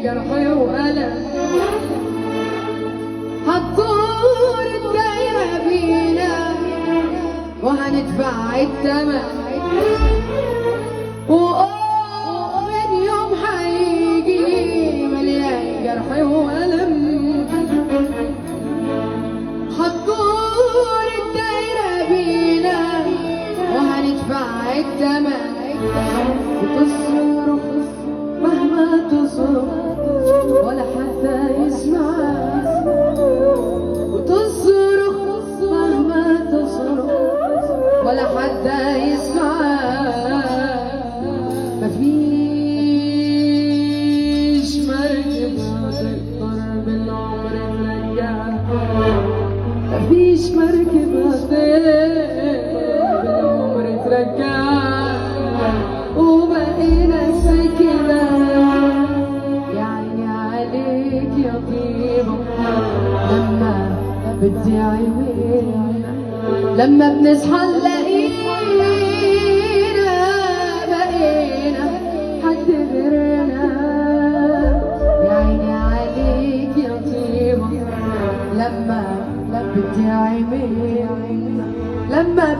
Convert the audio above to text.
جرحي وألم، هتطول الدايرة بينا وهندفع الثمن، ومن يوم هيجي مليان جرح وألم، هتدور الدايرة بينا وهندفع الثمن، وتصرخ مهما تصرخ ولا حتى يسمعك، وتصرخ مهما تصرخ ولا حتى يسمعك. مفيش مركب هتقدر بالعمر ترجعك، مفيش مركب هتقدر بالعمر ترجعك، وبقينا زي كده يا عيني عليك يا طيبة، لما بدي عينينا لما بنصحى نلاقينا بقينا حد غيرنا، يا عيني عليك يا طيبة لما بدي عينينا لما